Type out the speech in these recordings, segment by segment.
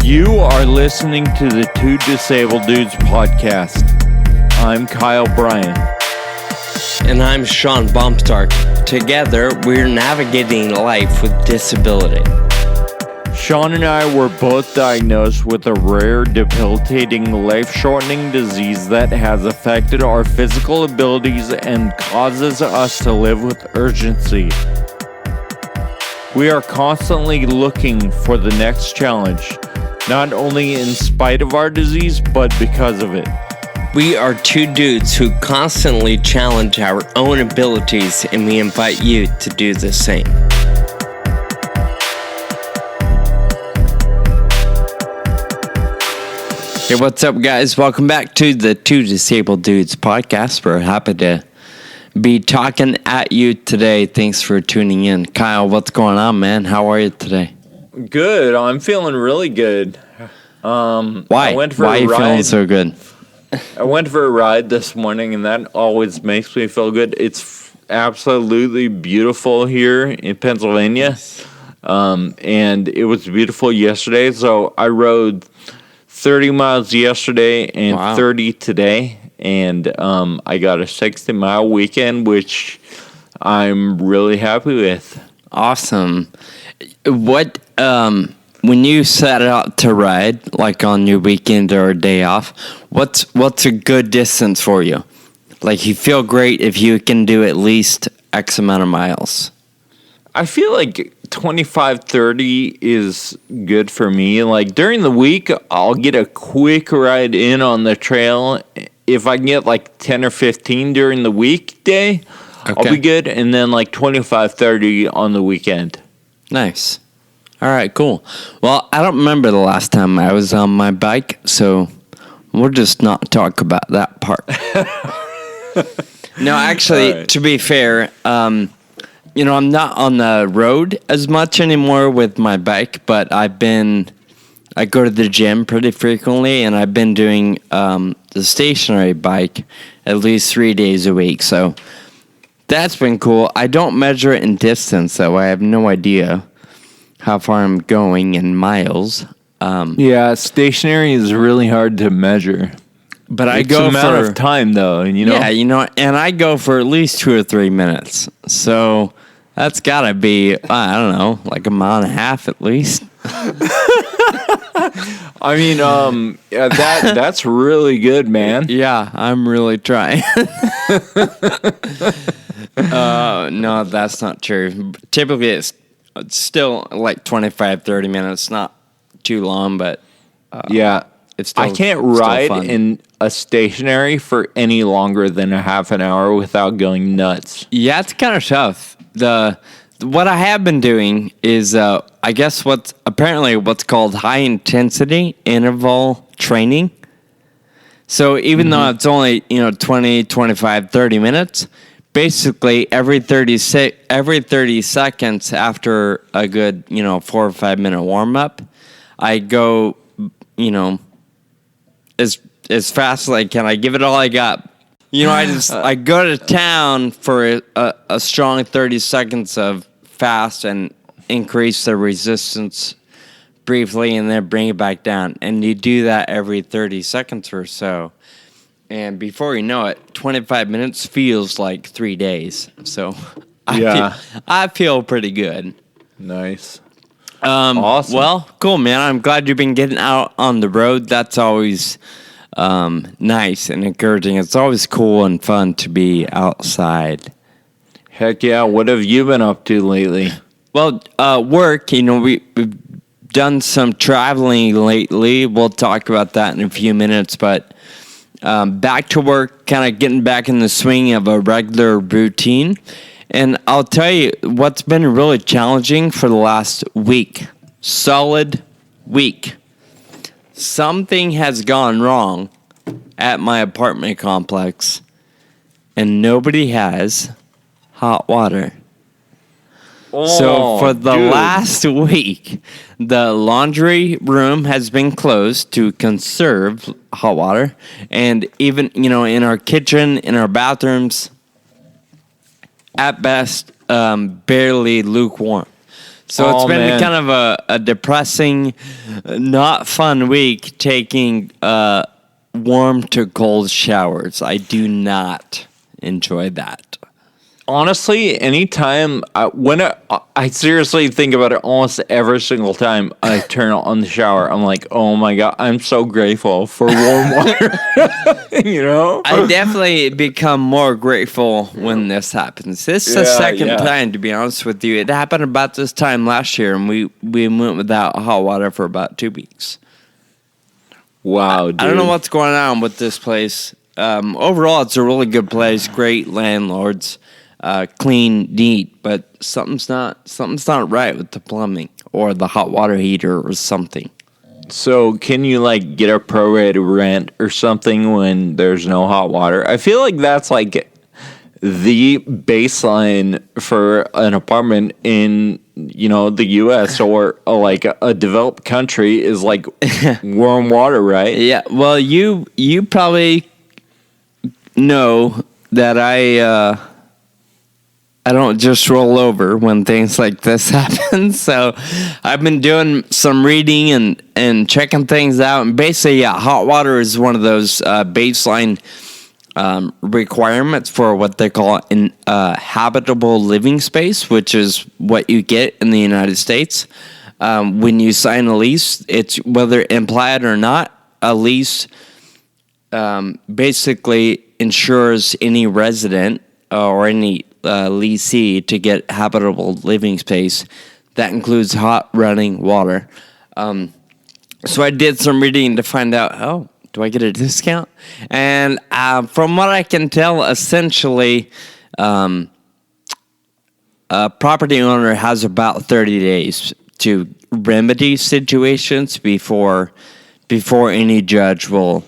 You are listening to the Two Disabled Dudes podcast. I'm Kyle Bryan. And I'm Sean Bumpstark. Together, we're navigating life with disability. Sean and I were both diagnosed with a rare, debilitating, life-shortening disease that has affected our physical abilities and causes us to live with urgency. We are constantly looking for the next challenge, not only in spite of our disease, but because of it. We are two dudes who constantly challenge our own abilities, and we invite you to do the same. Hey, what's up, guys? Welcome back to the Two Disabled Dudes podcast. We're happy to be talking at you today. Thanks for tuning in. Kyle, what's going on, man? How are you today? Good. I'm feeling really good. Why? Why are you feeling so good? I went for a ride this morning, and that always makes me feel good. It's absolutely beautiful here in Pennsylvania, and it was beautiful yesterday. So I rode 30 miles yesterday and 30 today, and I got a 60-mile weekend, which I'm really happy with. Awesome. What, when you set out to ride, like on your weekend or a day off, what's a good distance for you? Like, you feel great if you can do at least X amount of miles. I feel like 25, 30 is good for me. Like, during the week, I'll get a quick ride in on the trail. If I can get like 10 or 15 during the weekday, I'll be good. And then like 25, 30 on the weekend. Nice. All right, cool. Well, I don't remember the last time I was on my bike, so we'll just not talk about that part. No, actually, to be fair, I'm not on the road as much anymore with my bike, but I go to the gym pretty frequently, and I've been doing the stationary bike at least 3 days a week, so that's been cool. I don't measure it in distance, though. I have no idea how far I'm going in miles. Yeah, stationary is really hard to measure. But I go amount of time, though, Yeah, and I go for at least 2 or 3 minutes. So that's got to be, I don't know, like a mile and a half at least. I mean, that's really good, man. Yeah, I'm really trying. No, that's not true. Typically, it's still like 25, 30 minutes. Not too long, but yeah. It's still, I can't ride in a stationary for any longer than a half an hour without going nuts. Yeah, it's kind of tough. What I have been doing is, I guess what's called high intensity interval training. So even though it's only 20, 25, 30 minutes, basically every 30 seconds after a good 4 or 5 minute warm up, I go as fast as I can. I give it all I got. I go to town for a strong 30 seconds of fast and increase the resistance briefly and then bring it back down. And you do that every 30 seconds or so. And before you know it, 25 minutes feels like 3 days. So I feel pretty good. Nice. Awesome. Well, cool, man. I'm glad you've been getting out on the road. That's always nice and encouraging. It's always cool and fun to be outside. Heck yeah. What have you been up to lately? Well, work, we've done some traveling lately. We'll talk about that in a few minutes, but back to work, kind of getting back in the swing of a regular routine. And I'll tell you what's been really challenging for the last week. Solid week. Something has gone wrong at my apartment complex, and nobody has hot water. So for the last week, the laundry room has been closed to conserve hot water. And even, in our kitchen, in our bathrooms, at best, barely lukewarm. So it's been kind of a depressing, not fun week taking warm to cold showers. I do not enjoy that. Honestly, anytime I seriously think about it, almost every single time I turn on the shower, I'm like, oh my God, I'm so grateful for warm water. I definitely become more grateful when this happens. This is the second time, to be honest with you. It happened about this time last year, and we went without hot water for about 2 weeks. Wow, dude. I don't know what's going on with this place. Overall, it's a really good place. Great landlords. Clean, neat, but something's not right with the plumbing or the hot water heater or something. So can you like get a prorated rent or something when there's no hot water? I feel like that's like the baseline for an apartment in the U.S. or like a developed country is like warm water, right? Yeah. Well, you probably know that I don't just roll over when things like this happen. So I've been doing some reading and checking things out. And basically, hot water is one of those baseline requirements for what they call an habitable living space, which is what you get in the United States. When you sign a lease, it's whether implied or not, a lease basically ensures any resident or any leasee to get habitable living space. That includes hot running water. So I did some reading to find out, do I get a discount? And from what I can tell, essentially, a property owner has about 30 days to remedy situations before any judge will,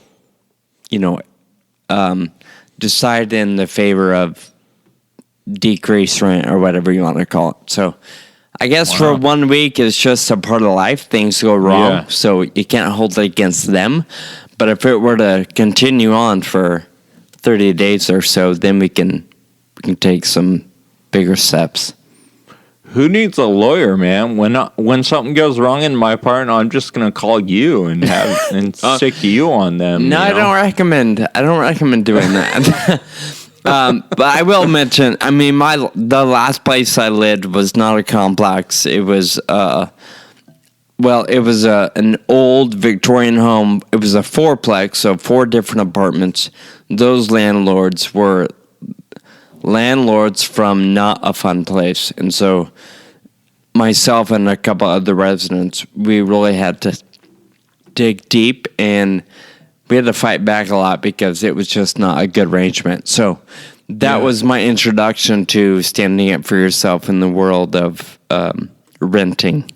decide in the favor of decrease rent or whatever you want to call it. So I guess for 1 week, it's just a part of life. Things go wrong, so you can't hold it against them. But if it were to continue on for 30 days or so, then we can take some bigger steps. Who needs a lawyer, man? When something goes wrong in my apartment, I'm just gonna call you and stick you on them. No, I don't recommend doing that. But I will mention, the last place I lived was not a complex. It was, an old Victorian home. It was a fourplex, so 4 different apartments. Those landlords were landlords from not a fun place. And so myself and a couple other residents, we really had to dig deep, and we had to fight back a lot because it was just not a good arrangement. So that was my introduction to standing up for yourself in the world of renting.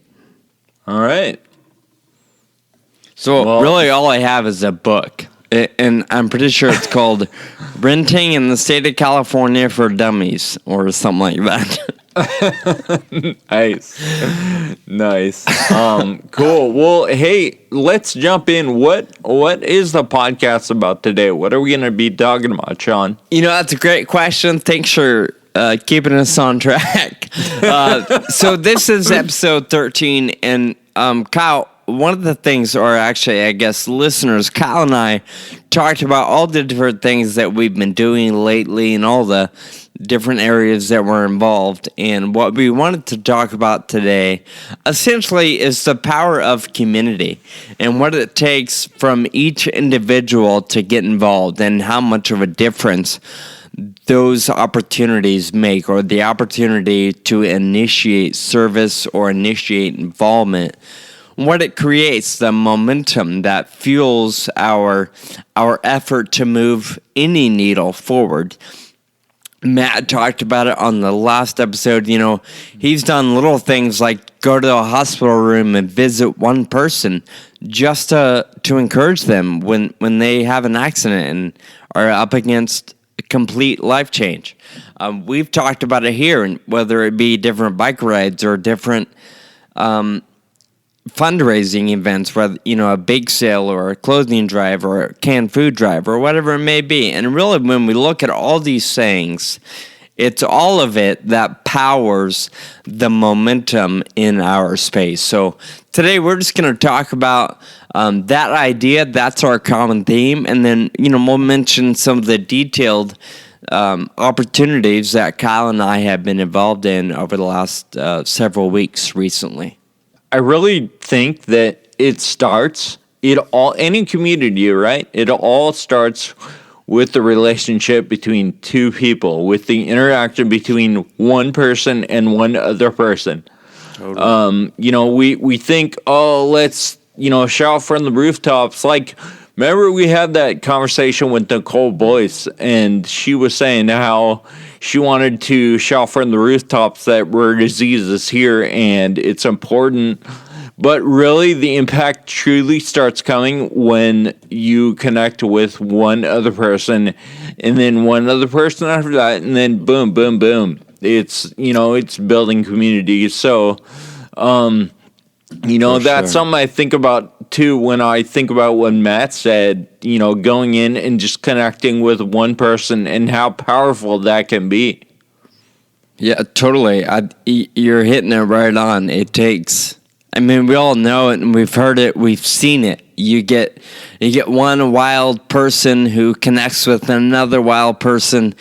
All right. So really all I have is a book. And I'm pretty sure it's called Renting in the State of California for Dummies or something like that. Nice. Cool. Well, hey, let's jump in. What is the podcast about today? What are we going to be talking about, Sean? That's a great question. Thanks for keeping us on track. So this is episode 13, and Kyle, one of the things, or actually, I guess, listeners, Kyle and I talked about all the different things that we've been doing lately and all the different areas that we're involved. And what we wanted to talk about today, essentially, is the power of community and what it takes from each individual to get involved and how much of a difference those opportunities make, or the opportunity to initiate service or initiate involvement, what it creates, the momentum that fuels our effort to move any needle forward. Matt talked about it on the last episode. He's done little things like go to a hospital room and visit one person just to encourage them when they have an accident and are up against complete life change. We've talked about it here, and whether it be different bike rides or different fundraising events, whether a bake sale or a clothing drive or a canned food drive or whatever it may be. And really, when we look at all these things, It's all of it that powers the momentum in our space. So today we're just going to talk about that idea. That's our common theme. And then, we'll mention some of the detailed opportunities that Kyle and I have been involved in over the last several weeks recently. I really think that any community, right? It all starts with the relationship between two people, with the interaction between one person and one other person. Totally. We think, let's, shout from the rooftops. Like, remember we had that conversation with Nicole Boyce, and she was saying how she wanted to shout from the rooftops that rare disease is here and it's important. But really, the impact truly starts coming when you connect with one other person, and then one other person after that, and then boom, boom, boom. It's building community. So, that's something I think about too when I think about what Matt said. Going in and just connecting with one person and how powerful that can be. Yeah, totally. You're hitting it right on. It takes. We all know it, and we've heard it, we've seen it. You get one wild person who connects with another wild person,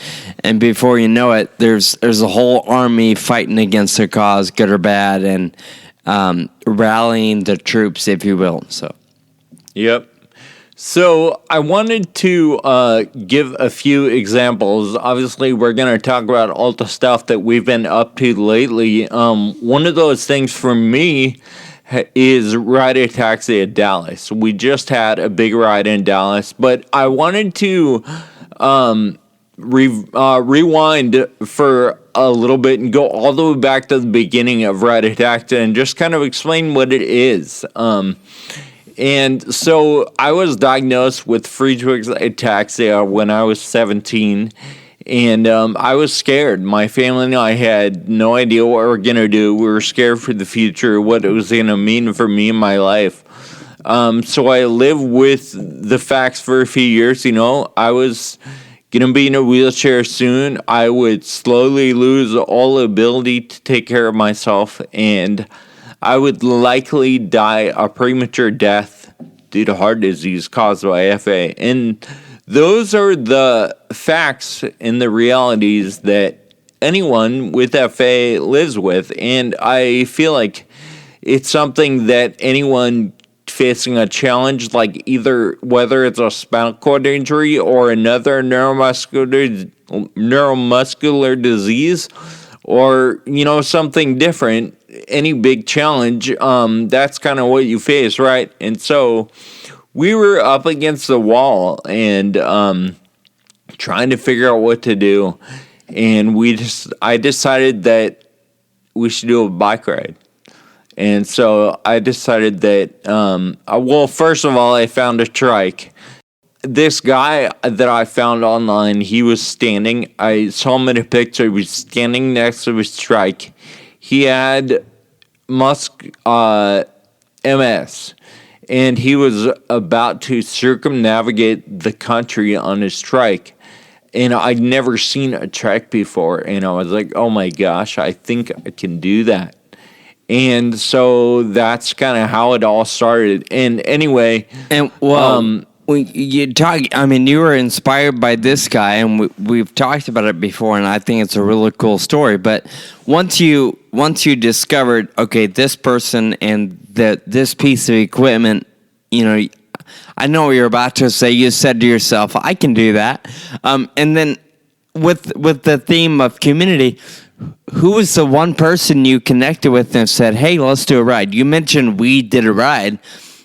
and before you know it, there's a whole army fighting against a cause, good or bad, and rallying the troops, if you will. So, yep. So I wanted to give a few examples. Obviously, we're going to talk about all the stuff that we've been up to lately. One of those things for me is Ride Ataxia Dallas. We just had a big ride in Dallas, but I wanted to rewind for a little bit and go all the way back to the beginning of Ride Ataxia and just kind of explain what it is. And so I was diagnosed with Friedreich's ataxia when I was 17, and I was scared. My family and I had no idea what we were going to do. We were scared for the future, what it was going to mean for me in my life. So I lived with the facts for a few years. I was going to be in a wheelchair soon. I would slowly lose all ability to take care of myself, and I would likely die a premature death due to heart disease caused by FA. And those are the facts and the realities that anyone with FA lives with. And I feel like it's something that anyone facing a challenge, like either whether it's a spinal cord injury or another neuromuscular disease, or something different, any big challenge, that's kind of what you face, right? And so we were up against the wall and trying to figure out what to do, and I decided that we should do a bike ride. And so I decided that first of all, I found a trike. This guy that I found online, he was standing. I saw him in a picture. He was standing next to his trike. He had MS, and he was about to circumnavigate the country on his trike. And I'd never seen a trike before, and I was like, oh my gosh, I think I can do that. And so that's kind of how it all started. And anyway, you were inspired by this guy, and we've talked about it before, and I think it's a really cool story. But once you discovered, okay, this person and this piece of equipment, I know what you're about to say. You said to yourself, I can do that. And then with the theme of community, who was the one person you connected with and said, hey, let's do a ride? You mentioned we did a ride.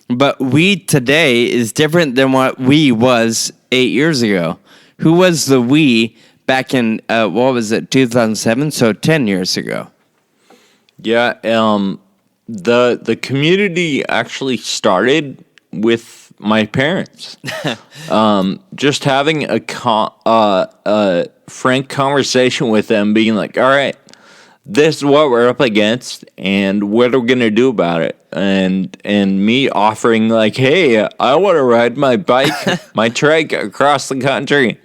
But we today is different than what we was 8 years ago. Who was the we back in, 2007? So 10 years ago. Yeah, the community actually started with my parents. Just having a frank conversation with them, being like, all right, this is what we're up against, and what are we going to do about it? And me offering, like, hey, I want to ride my bike, my trike across the country.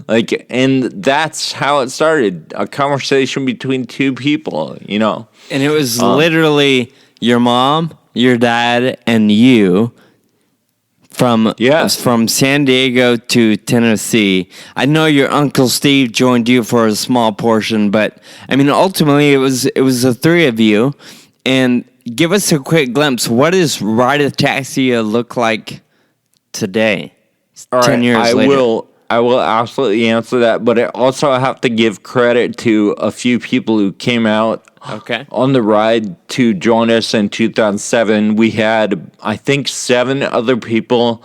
Like, and that's how it started. A conversation between two people, And it was literally your mom, your dad, and you from San Diego to Tennessee. I know your Uncle Steve joined you for a small portion, but I mean, ultimately, it was the three of you. And give us a quick glimpse. What does ride ataxia look like today? All 10 right, years later. I will absolutely answer that, but I also have to give credit to a few people who came out on the ride to join us in 2007. We had, I think, 7 other people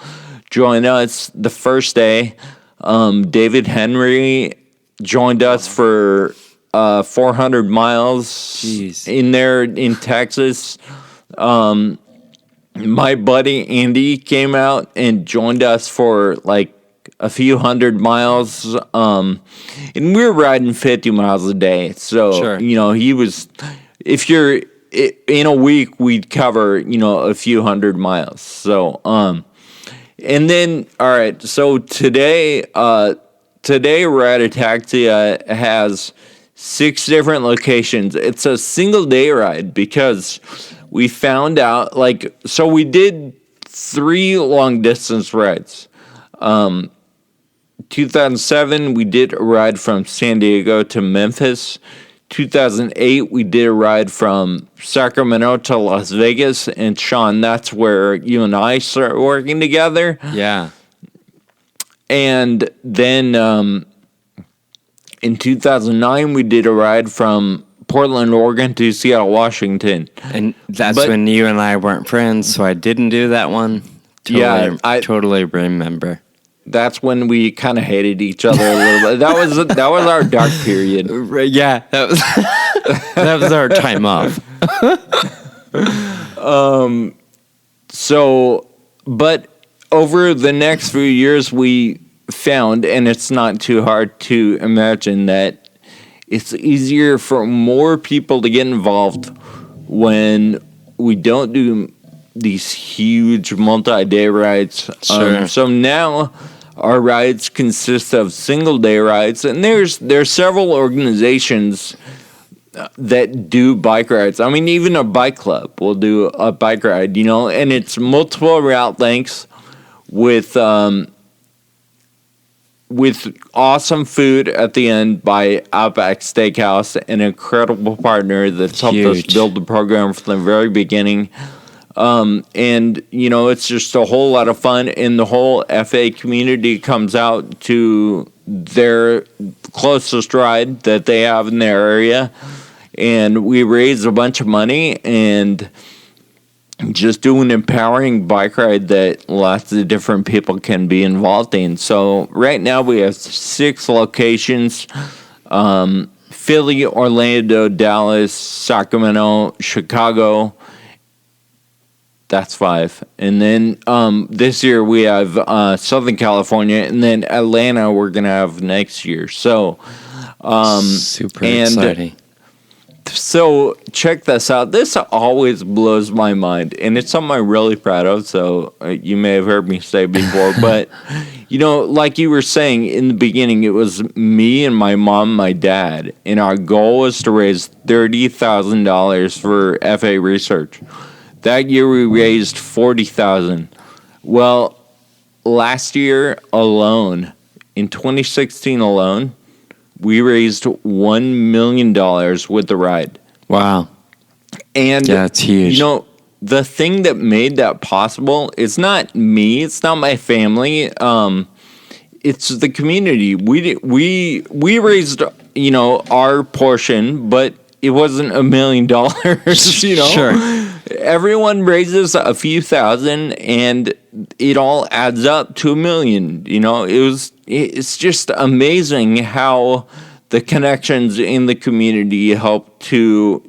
join us the first day. David Henry joined us for 400 miles in there in Texas. My buddy Andy came out and joined us for like a few hundred miles, and we were riding 50 miles a day. So, he was, if you're in a week, we'd cover, a few hundred miles. So, and then, all right, so today Ride Ataxia has 6 different locations. It's a single day ride because we found out, so we did 3 long distance rides. 2007, we did a ride from San Diego to Memphis. 2008, we did a ride from Sacramento to Las Vegas. And Sean, that's where you and I started working together. Yeah. And then in 2009, we did a ride from Portland, Oregon to Seattle, Washington. And that's when you and I weren't friends, so I didn't do that one. I totally remember. That's when we kind of hated each other a little bit. That was our dark period. Yeah, that was our time off. But over the next few years, we found, and it's not too hard to imagine, that it's easier for more people to get involved when we don't do these huge multi-day rides. Sure. So now our rides consist of single-day rides, and there's several organizations that do bike rides. I mean, even a bike club will do a bike ride, and it's multiple route lengths with awesome food at the end by Outback Steakhouse, an incredible partner that's helped us build the program from the very beginning. And, it's just a whole lot of fun, and the whole FA community comes out to their closest ride that they have in their area, and we raise a bunch of money and just do an empowering bike ride that lots of different people can be involved in. So right now we have 6 locations, Philly, Orlando, Dallas, Sacramento, Chicago. That's 5. And then this year we have Southern California, and then Atlanta we're going to have next year. So super exciting. So check this out. This always blows my mind, and it's something I'm really proud of, so you may have heard me say before. But, like you were saying in the beginning, it was me and my mom, my dad, and our goal was to raise $30,000 for FA research. That year we raised $40,000. Well, last year alone, in 2016 alone, we raised $1 million with the ride. Wow. And that's huge. The thing that made that possible, it's not me, it's not my family, it's the community. We raised, our portion, but it wasn't $1 million, Sure. Everyone raises a few thousand, and it all adds up to $1 million. It's just amazing how the connections in the community help to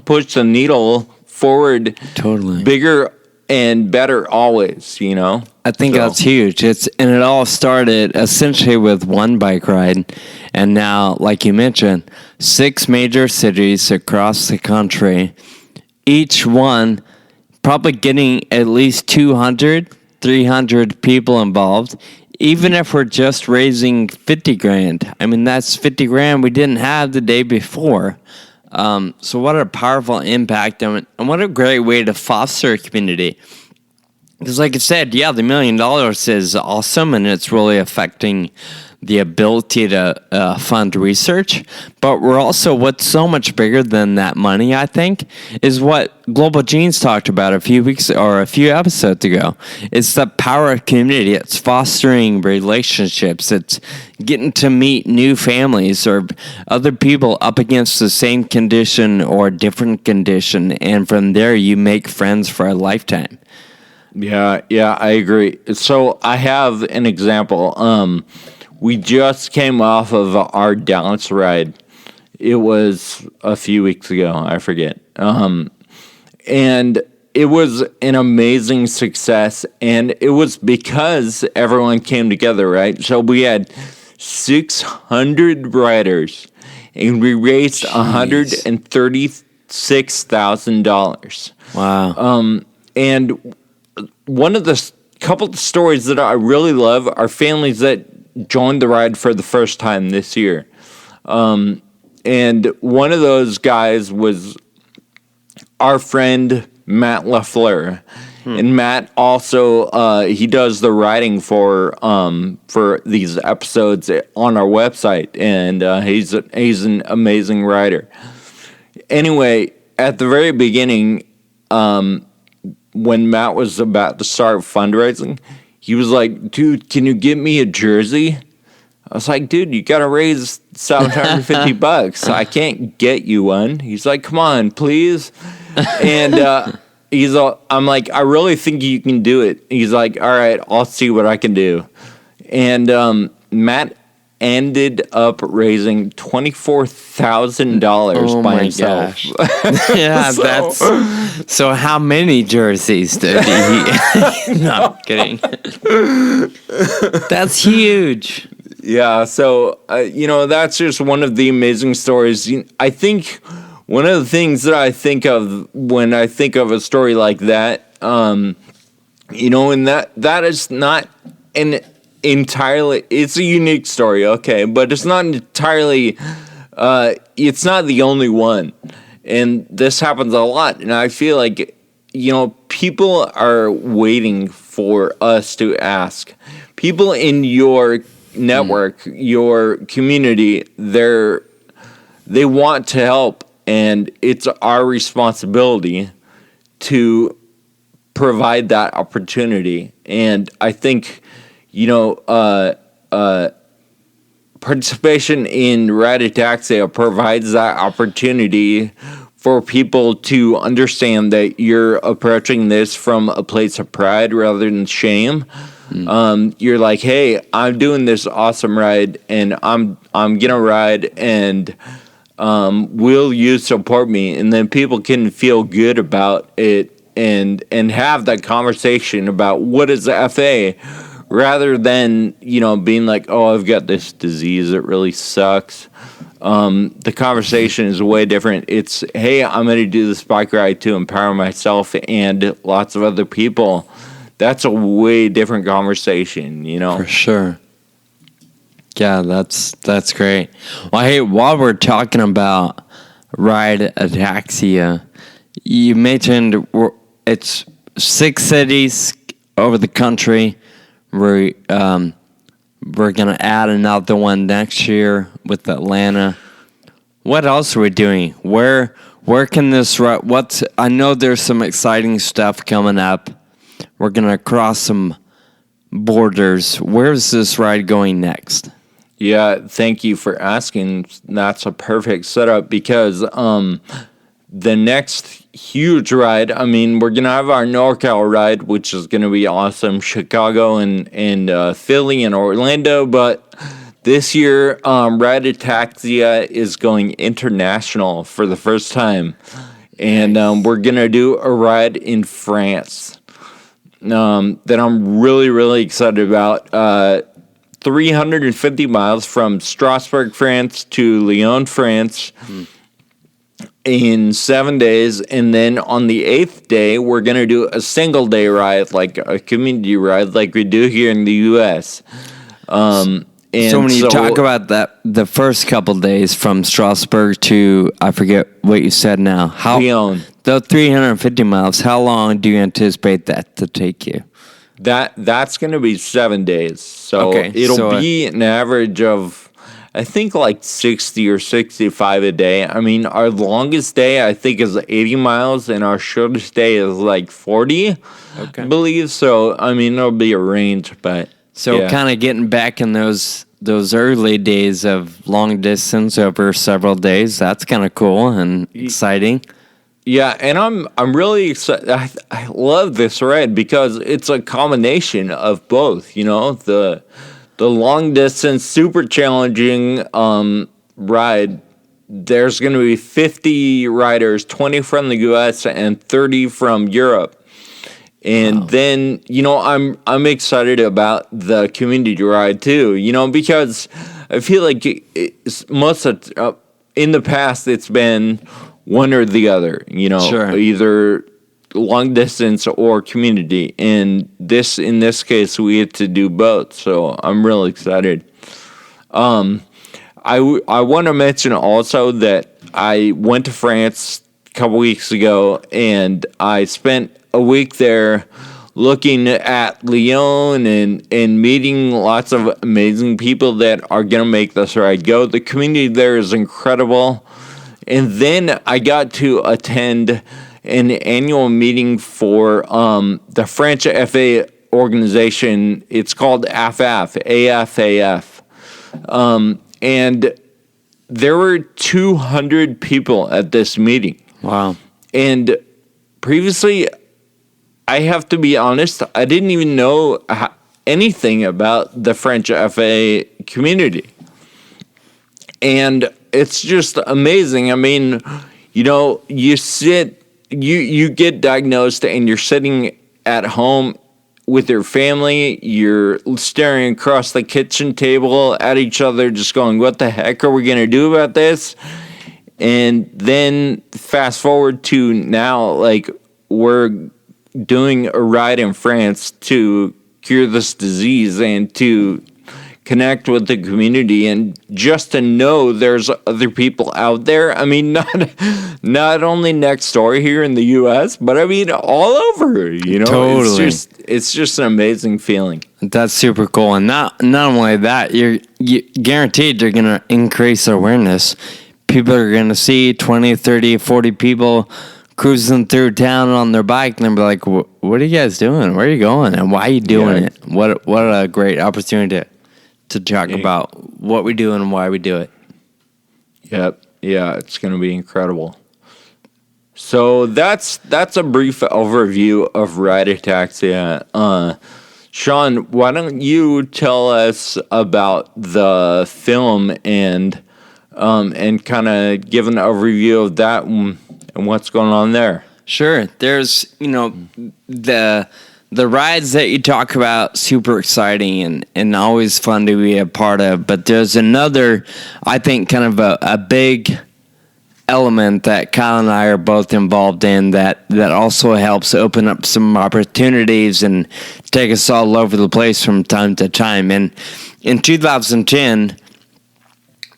push the needle forward. Totally. Bigger and better always, I think that's huge. And it all started essentially with one bike ride, and now, like you mentioned, 6 major cities across the country, each one probably getting at least 200, 300 people involved. even if we're just raising 50 grand, I mean, that's 50 grand we didn't have the day before. So what a powerful impact and what a great way to foster a community. Because like I said, yeah, the $1 million is awesome and it's really affecting the ability to fund research. But we're also, what's so much bigger than that money, I think, is what Global Genes talked about a few episodes ago. It's the power of community. It's fostering relationships. It's getting to meet new families or other people up against the same condition or different condition. And from there, you make friends for a lifetime. Yeah, I agree. So I have an example. We just came off of our Dallas ride. It was a few weeks ago, I forget. And it was an amazing success, and it was because everyone came together, right? So we had 600 riders, and we raised $136,000. Wow. And one of the couple of stories that I really love are families that joined the ride for the first time this year. And one of those guys was our friend Matt LaFleur. And Matt also he does the writing for these episodes on our website, and he's an amazing writer. Anyway, at the very beginning, when Matt was about to start fundraising, he was like, dude, can you get me a jersey? I was like, dude, you got to raise $750. I can't get you one. He's like, come on, please. And I'm like, I really think you can do it. He's like, all right, I'll see what I can do. And Matt ended up raising $24,000 by himself. Yeah, so how many jerseys did he? No, I'm kidding. That's huge. Yeah, so that's just one of the amazing stories. I think one of the things that I think of when I think of a story like that, and that is not an entirely, it's a unique story, okay, but it's not entirely, it's not the only one, and this happens a lot, and I feel like, people are waiting for us to ask. People in your network, your community, they want to help, and it's our responsibility to provide that opportunity, and I think participation in ride ataxia provides that opportunity for people to understand that you're approaching this from a place of pride rather than shame. You're like, hey, I'm doing this awesome ride, and I'm gonna ride, and will you support me? And then people can feel good about it and have that conversation about what is the FA. Rather than, being like, oh, I've got this disease, it really sucks. The conversation is way different. It's, hey, I'm going to do this bike ride to empower myself and lots of other people. That's a way different conversation, For sure. Yeah, that's great. Well, hey, while we're talking about ride ataxia, you mentioned it's 6 cities over the country. We're gonna add another one next year with Atlanta. What else are we doing? Where can this ride? I know there's some exciting stuff coming up. We're gonna cross some borders. Where's this ride going next? Yeah, thank you for asking. That's a perfect setup because the next huge ride, we're going to have our NorCal ride, which is going to be awesome, Chicago and Philly and Orlando, but this year, Ride Ataxia is going international for the first time, and we're going to do a ride in France that I'm really, really excited about. 350 miles from Strasbourg, France to Lyon, France. in 7 days, and then on the 8th day we're going to do a single day ride, like a community ride like we do here in the US. So when you talk about that, the first couple days from Strasbourg to, I forget what you said now, Lyon, the 350 miles, how long do you anticipate that to take you? that's going to be 7 days, so it'll be an average of, I think, like 60 or 65 a day. I mean, our longest day, I think, is 80 miles, and our shortest day is like 40, I believe. So, I mean, it'll be a range, but... So, kind of getting back in those early days of long distance over several days, that's kind of cool and exciting. Yeah, and I'm really excited. I love this ride because it's a combination of both, you know, the long distance, super challenging ride. There's going to be 50 riders, 20 from the US and 30 from Europe. And then, you know, I'm excited about the community ride too, you know, because I feel like in the past it's been one or the other, you know, either long distance or community, and in this case we get to do both, so I'm really excited. I want to mention also that I went to France a couple weeks ago, and I spent a week there looking at Lyon and meeting lots of amazing people that are going to make this ride go. The community there is incredible. And then I got to attend an annual meeting for the French FA organization. It's called AFAF, AFAF. And there were 200 people at this meeting. Wow. And previously, I have to be honest, I didn't even know anything about the French FA community. And it's just amazing. I mean, you know, you get diagnosed and you're sitting at home with your family, you're staring across the kitchen table at each other, just going, what the heck are we going to do about this? And then fast forward to now, like, we're doing a ride in France to cure this disease and to connect with the community, and just to know there's other people out there. I mean, not only next door here in the U.S., but I mean all over. You know, totally. It's just an amazing feeling. That's super cool, and not only that, you guaranteed you're gonna increase awareness. People are gonna see 20, 30, 40 people cruising through town on their bike, and they'll be like, "What are you guys doing? Where are you going? And why are you doing it? What a great opportunity to talk about what we do and why we do it." Yep. Yeah, it's going to be incredible. So that's a brief overview of ride ataxia. Sean, why don't you tell us about the film and kind of give an overview of that and what's going on there? Sure. There's, you know, the rides that you talk about, super exciting and always fun to be a part of. But there's another, I think, kind of a big element that Kyle and I are both involved in that also helps open up some opportunities and take us all over the place from time to time. And in 2010,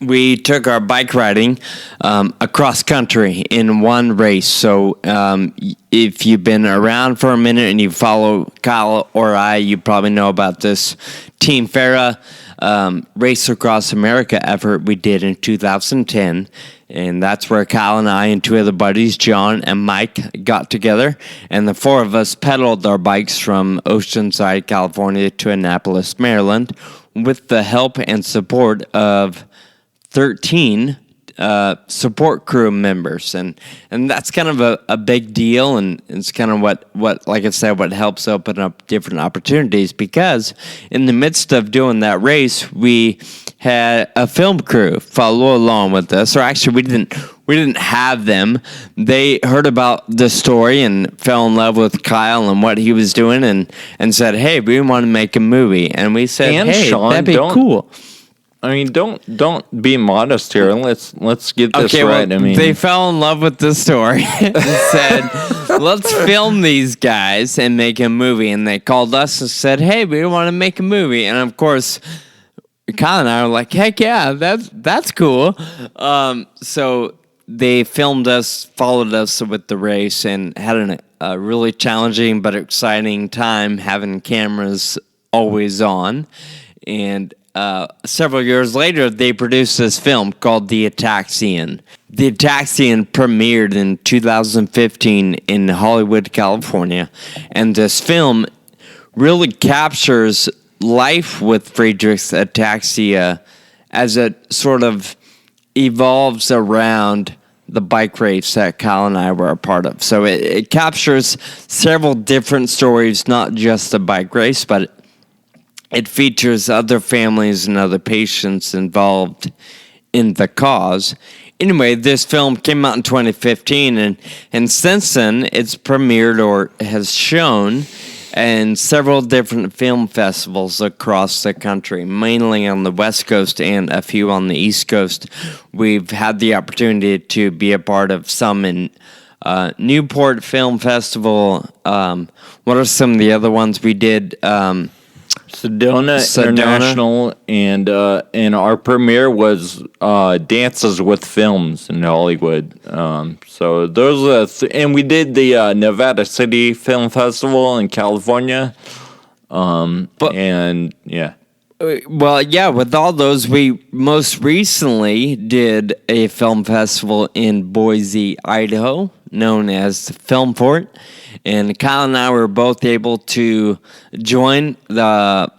we took our bike riding across country in one race. So if you've been around for a minute and you follow Kyle or I, you probably know about this Team Farah Race Across America effort we did in 2010. And that's where Kyle and I and two other buddies, John and Mike, got together. And the four of us pedaled our bikes from Oceanside, California to Annapolis, Maryland, with the help and support of 13 support crew members, and that's kind of a big deal, and it's kind of what like I said, what helps open up different opportunities, because in the midst of doing that race, we had a film crew follow along with us, or actually we didn't have them. They heard about the story and fell in love with Kyle and what he was doing, and said, hey, we want to make a movie, and we said, hey, Sean, that'd be cool. I mean, don't be modest here. Let's get this right. Well, I mean, they fell in love with the story and said, "Let's film these guys and make a movie." And they called us and said, "Hey, we want to make a movie." And of course, Kyle and I were like, "Heck yeah, that's cool." So they filmed us, followed us with the race, and had a really challenging but exciting time having cameras always on. And several years later, they produced this film called The Ataxian. The Ataxian premiered in 2015 in Hollywood, California. And this film really captures life with Friedrich's ataxia as it sort of evolves around the bike race that Kyle and I were a part of. So it captures several different stories, not just the bike race, but it features other families and other patients involved in the cause. Anyway, this film came out in 2015, and since then, it's premiered or has shown in several different film festivals across the country, mainly on the West Coast and a few on the East Coast. We've had the opportunity to be a part of some in Newport Film Festival. What are some of the other ones we did? Sedona International, and our premiere was Dances with Films in Hollywood. So those are and we did the Nevada City Film Festival in California. And yeah. Well, yeah, with all those, we most recently did a film festival in Boise, Idaho, known as Film Fort. And Kyle and I were both able to join the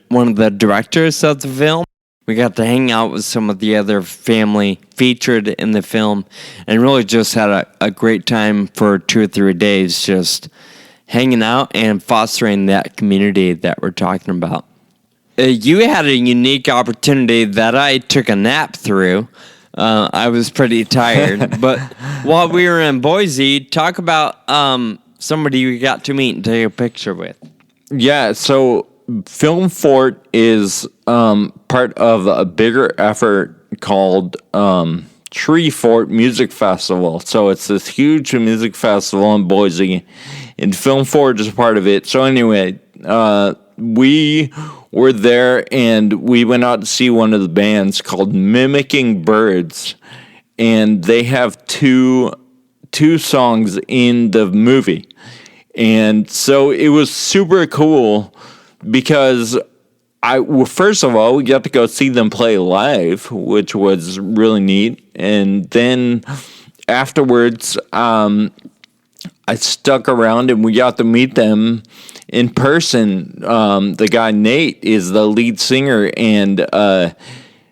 one of the directors of the film. We got to hang out with some of the other family featured in the film and really just had a great time for 2 or 3 days just hanging out and fostering that community that we're talking about. You had a unique opportunity that I took a nap through. I was pretty tired. But while we were in Boise, talk about somebody you got to meet and take a picture with. Yeah, so Film Fort is part of a bigger effort called Tree Fort Music Festival. So it's this huge music festival in Boise, and Film Fort is a part of it. So anyway, we were there, and we went out to see one of the bands called Mimicking Birds, and they have two songs in the movie. And so it was super cool because first of all, we got to go see them play live, which was really neat. And then afterwards, I stuck around and we got to meet them in person. The guy Nate is the lead singer, and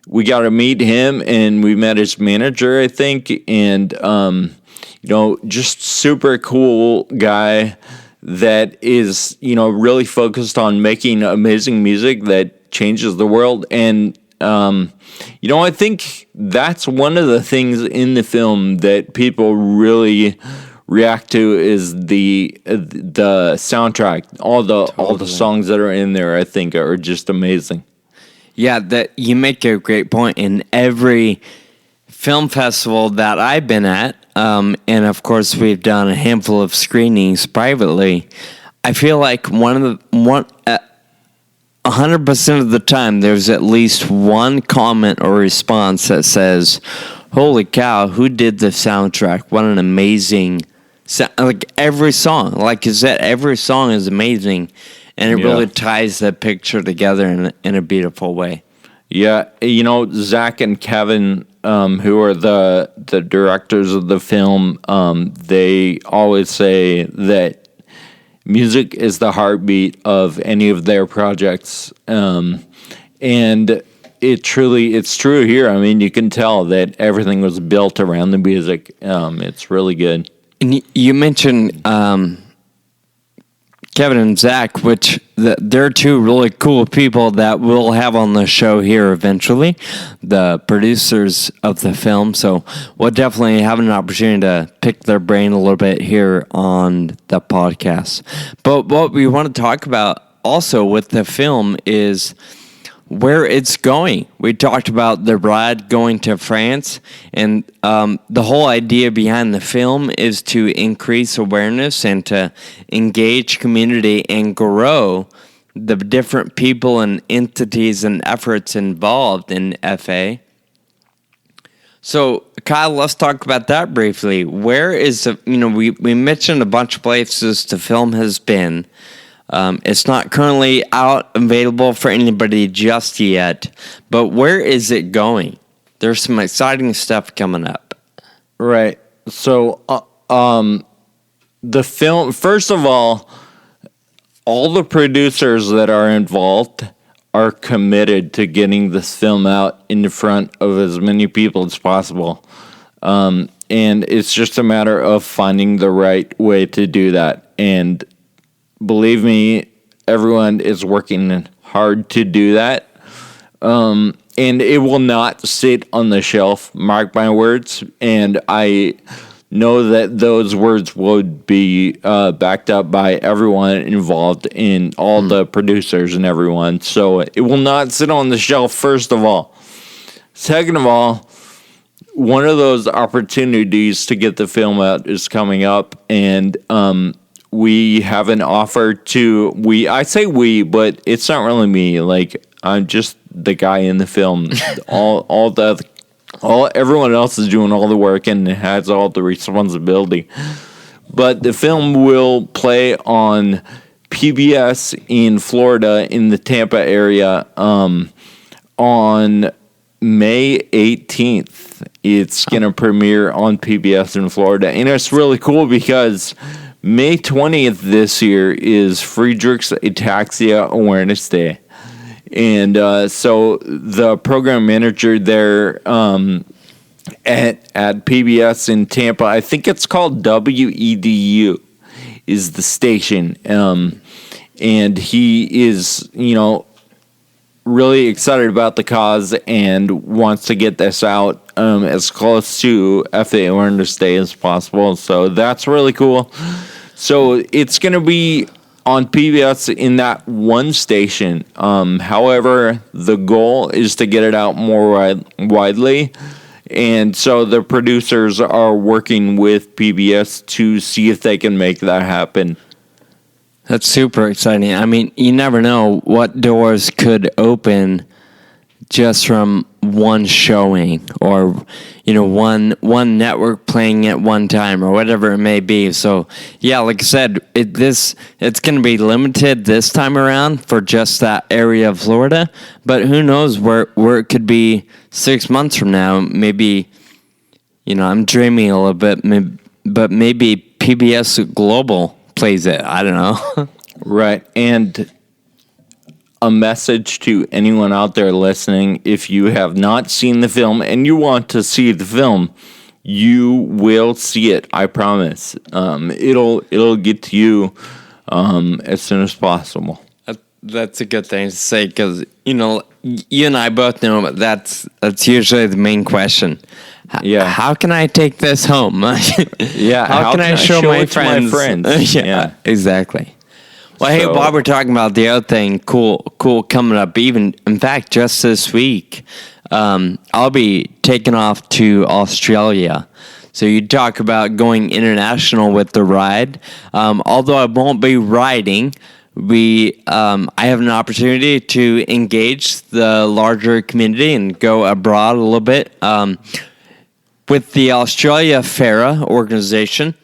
we got to meet him, and we met his manager, I think, and just super cool guy that is, really focused on making amazing music that changes the world. And, I think that's one of the things in the film that people really react to is the soundtrack. All the songs that are in there, I think, are just amazing. Yeah, that you make a great point. In every film festival that I've been at, and of course we've done a handful of screenings privately, I feel like 100% of the time there's at least one comment or response that says, "Holy cow, who did the soundtrack? What an amazing like every song, like you said, every song is amazing, and it really ties the picture together in a beautiful way." Yeah, Zach and Kevin, who are the directors of the film, they always say that music is the heartbeat of any of their projects, and it's true here. I mean, you can tell that everything was built around the music. It's really good. And you mentioned Kevin and Zach, which they're two really cool people that we'll have on the show here eventually, the producers of the film. So we'll definitely have an opportunity to pick their brain a little bit here on the podcast. But what we want to talk about also with the film is where it's going. We talked about the ride going to France, and the whole idea behind the film is to increase awareness and to engage community and grow the different people and entities and efforts involved in FA. So, Kyle, let's talk about that briefly. Where is we mentioned a bunch of places the film has been. It's not currently out available for anybody just yet, but where is it going? There's some exciting stuff coming up. Right. So, the film, first of all the producers that are involved are committed to getting this film out in front of as many people as possible. And it's just a matter of finding the right way to do that. And believe me, everyone is working hard to do that. And it will not sit on the shelf, mark my words. And I know that those words would be backed up by everyone involved in all the producers and everyone. So it will not sit on the shelf, first of all. Second of all, one of those opportunities to get the film out is coming up, and we have an offer to, I say we, but it's not really me. Like, I'm just the guy in the film. Everyone else is doing all the work and has all the responsibility. But the film will play on PBS in Florida, in the Tampa area, on May 18th. It's going to premiere on PBS in Florida. And it's really cool because May 20th this year is Friedreich's Ataxia Awareness Day. And so the program manager there at PBS in Tampa, I think it's called WEDU, is the station. And he is, really excited about the cause and wants to get this out as close to FA Awareness Day as possible. So that's really cool. So it's going to be on PBS in that one station. However, the goal is to get it out more widely. And so the producers are working with PBS to see if they can make that happen. That's super exciting. I mean, you never know what doors could open just from one showing or, one network playing at one time or whatever it may be. So, yeah, like I said, it's going to be limited this time around for just that area of Florida. But who knows where it could be 6 months from now. Maybe, I'm dreaming a little bit, but maybe PBS Global plays it. I don't know. Right. And a message to anyone out there listening: if you have not seen the film and you want to see the film, you will see it. I promise. It'll get to you as soon as possible. That's a good thing to say because you and I both know that's usually the main question. Yeah. How can I take this home? Yeah. How can I show my friends? To my friends? Yeah, exactly. Well, hey, while we're talking about the other thing, cool coming up. Even in fact, just this week, I'll be taking off to Australia. So you talk about going international with the ride. Although I won't be riding, I have an opportunity to engage the larger community and go abroad a little bit with the Australia FARA organization.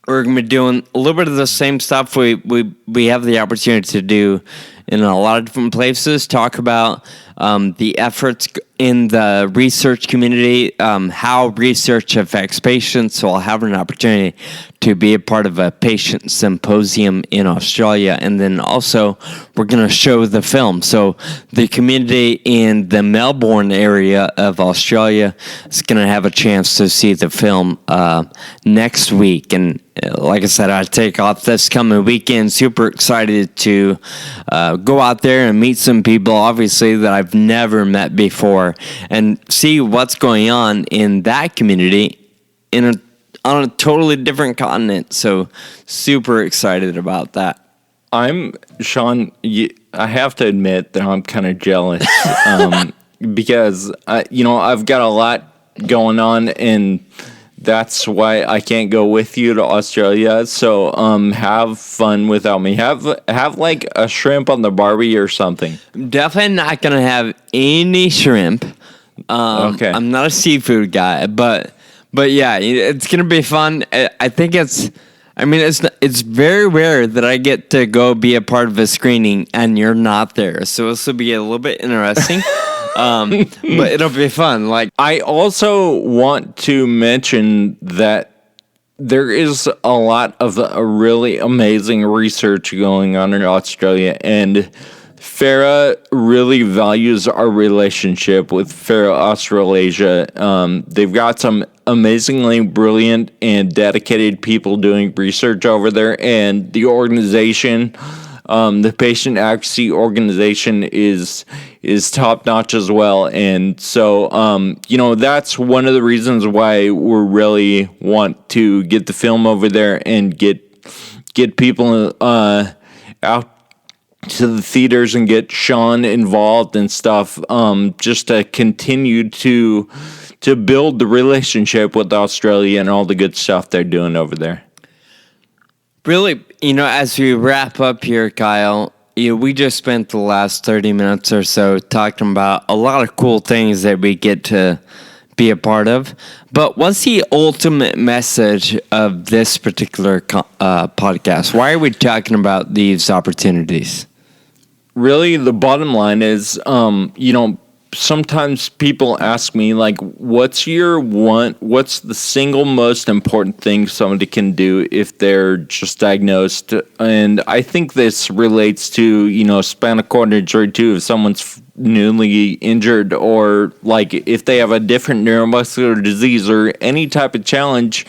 We're going to be doing a little bit of the same stuff we have the opportunity to do in a lot of different places. Talk about the efforts in the research community, how research affects patients. So I'll have an opportunity to be a part of a patient symposium in Australia. And then also we're going to show the film. So the community in the Melbourne area of Australia is going to have a chance to see the film next week. And like I said, I take off this coming weekend. Super excited to go out there and meet some people, obviously, that I've never met before, and see what's going on in that community on a totally different continent. So super excited about that. Sean, I have to admit that I'm kind of jealous because I've got a lot going on, and that's why I can't go with you to Australia. So have fun without me. Have like a shrimp on the Barbie or something. Definitely not gonna have any shrimp. Okay. I'm not a seafood guy, but yeah, it's gonna be fun. I think it's. I mean, it's very rare that I get to go be a part of a screening and you're not there. So this will be a little bit interesting, but it'll be fun. Like, I also want to mention that there is a lot of really amazing research going on in Australia, and Farah really values our relationship with Farah Australasia. They've got some amazingly brilliant and dedicated people doing research over there, and the organization, the patient advocacy organization, is top notch as well. And so, that's one of the reasons why we really want to get the film over there and get people out to the theaters and get Sean involved and stuff, just to continue to build the relationship with Australia and all the good stuff they're doing over there. really, as we wrap up here, Kyle, we just spent the last 30 minutes or so talking about a lot of cool things that we get to be a part of. But what's the ultimate message of this particular podcast? Why are we talking about these opportunities? Really, the bottom line is, sometimes people ask me, like, what's the single most important thing somebody can do if they're just diagnosed? And I think this relates to, spinal cord injury too. If someone's newly injured, or like if they have a different neuromuscular disease or any type of challenge,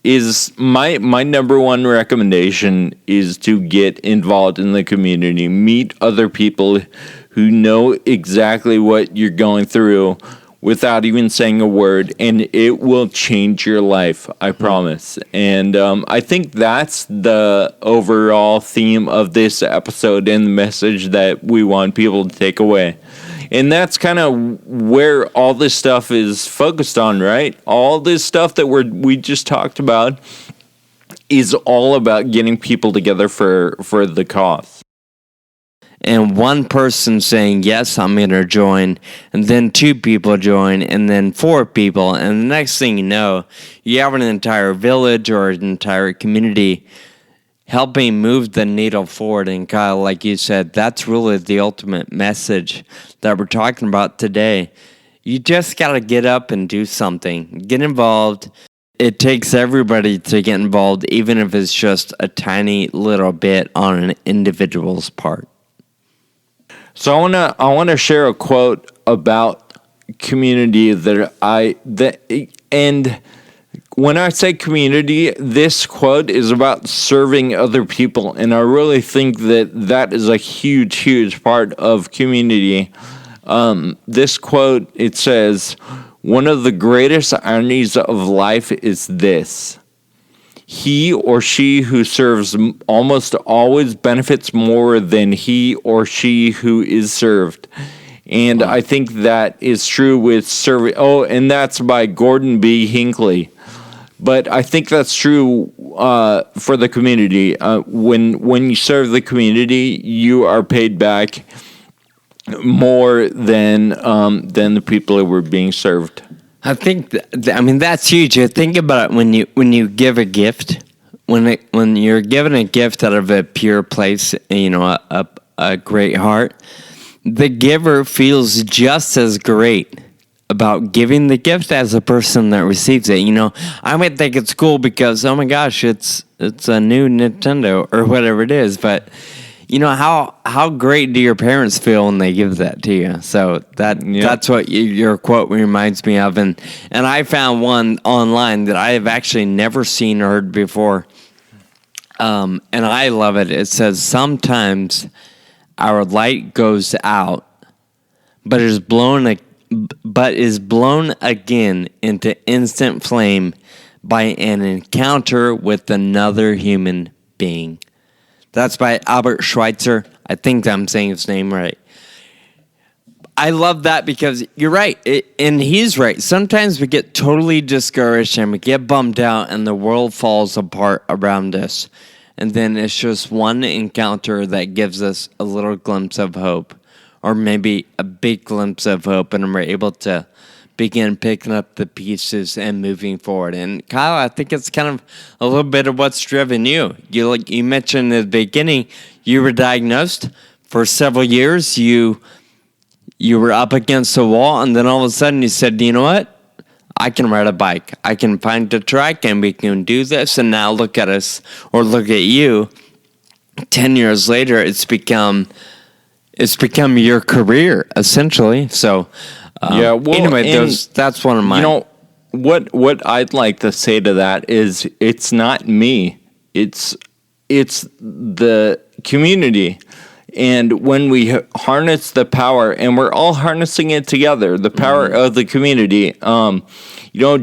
is my number one recommendation is to get involved in the community, meet other people who know exactly what you're going through without even saying a word, and it will change your life, I promise. And I think that's the overall theme of this episode and the message that we want people to take away. And that's kind of where all this stuff is focused on, right? All this stuff that we just talked about is all about getting people together for the cause. And one person saying, yes, I'm going to join, and then 2 people join, and then 4 people, and the next thing you know, you have an entire village or an entire community helping move the needle forward. And Kyle, like you said, that's really the ultimate message that we're talking about today. You just got to get up and do something. Get involved. It takes everybody to get involved, even if it's just a tiny little bit on an individual's part. So I wanna share a quote about community and when I say community, this quote is about serving other people, and I really think that is a huge part of community. This quote, it says, "One of the greatest ironies of life is this: he or she who serves almost always benefits more than he or she who is served." And I think that is true with serving. Oh, and that's by Gordon B. Hinckley. But I think that's true for the community. When you serve the community, you are paid back more than the people who were being served. I think, that's huge. You think about it when you give a gift, when you're given a gift out of a pure place, a great heart, the giver feels just as great about giving the gift as a person that receives it. I might think it's cool because, oh my gosh, it's a new Nintendo or whatever it is, but how great do your parents feel when they give that to you? So that's what your quote reminds me of. And I found one online that I have actually never seen or heard before. And I love it. It says, "Sometimes our light goes out, but is blown again into instant flame by an encounter with another human being." That's by Albert Schweitzer. I think I'm saying his name right. I love that because you're right, and he's right. Sometimes we get totally discouraged and we get bummed out and the world falls apart around us. And then it's just one encounter that gives us a little glimpse of hope, or maybe a big glimpse of hope, and we're able to begin picking up the pieces and moving forward. And Kyle, I think it's kind of a little bit of what's driven you. You mentioned at the beginning, you were diagnosed for several years. You were up against the wall, and then all of a sudden you said, you know what? I can ride a bike. I can find a track, and we can do this. And now look at us, or look at you. 10 years later, it's become your career, essentially. So, anyway, that's one of my... You know, what I'd like to say to that is it's not me. It's the community. And when we harness the power, and we're all harnessing it together, the power of the community,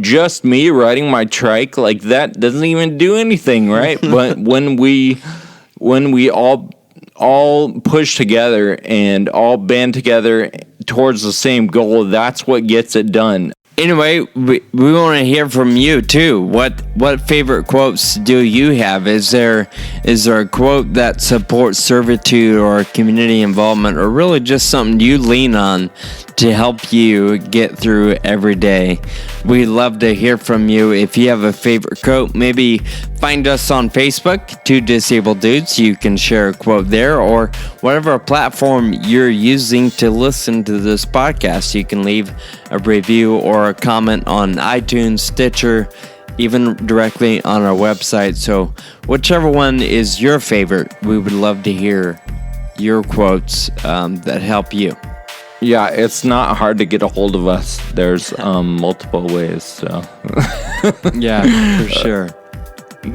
just me riding my trike, like that doesn't even do anything, right? But when we all push together and all band together towards the same goal, that's what gets it done. Anyway, we want to hear from you too. What favorite quotes do you have? Is there a quote that supports servitude or community involvement, or really just something you lean on to help you get through every day? We'd love to hear from you. If you have a favorite quote, maybe find us on Facebook, Two Disabled Dudes. You can share a quote there, or whatever platform you're using to listen to this podcast. You can leave a review or a comment on iTunes, Stitcher, even directly on our website. So whichever one is your favorite, we would love to hear your quotes that help you. Yeah, it's not hard to get a hold of us. There's multiple ways. So yeah, for sure.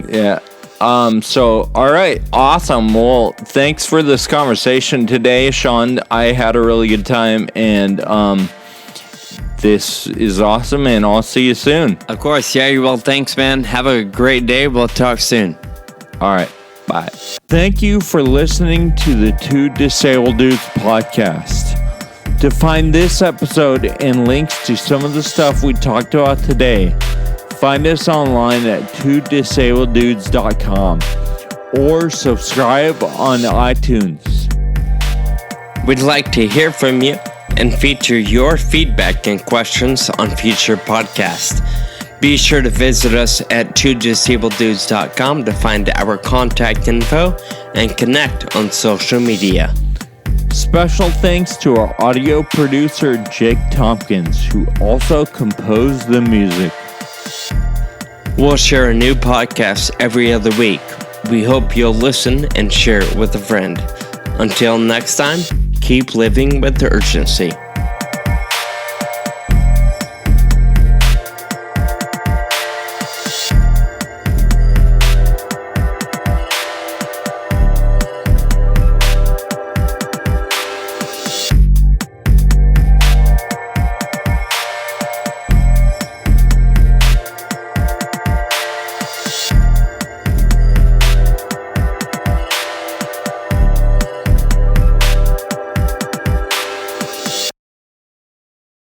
Yeah. So, all right. Awesome. Well, thanks for this conversation today, Sean. I had a really good time, and this is awesome, and I'll see you soon. Of course. Yeah, well, thanks, man. Have a great day. We'll talk soon. All right. Bye. Thank you for listening to the Two Disabled Dudes podcast. To find this episode and links to some of the stuff we talked about today, find us online at twodisableddudes.com or subscribe on iTunes. We'd like to hear from you and feature your feedback and questions on future podcasts. Be sure to visit us at twodisableddudes.com to find our contact info and connect on social media. Special thanks to our audio producer, Jake Tompkins, who also composed the music. We'll share a new podcast every other week. We hope you'll listen and share it with a friend. Until next time, keep living with urgency.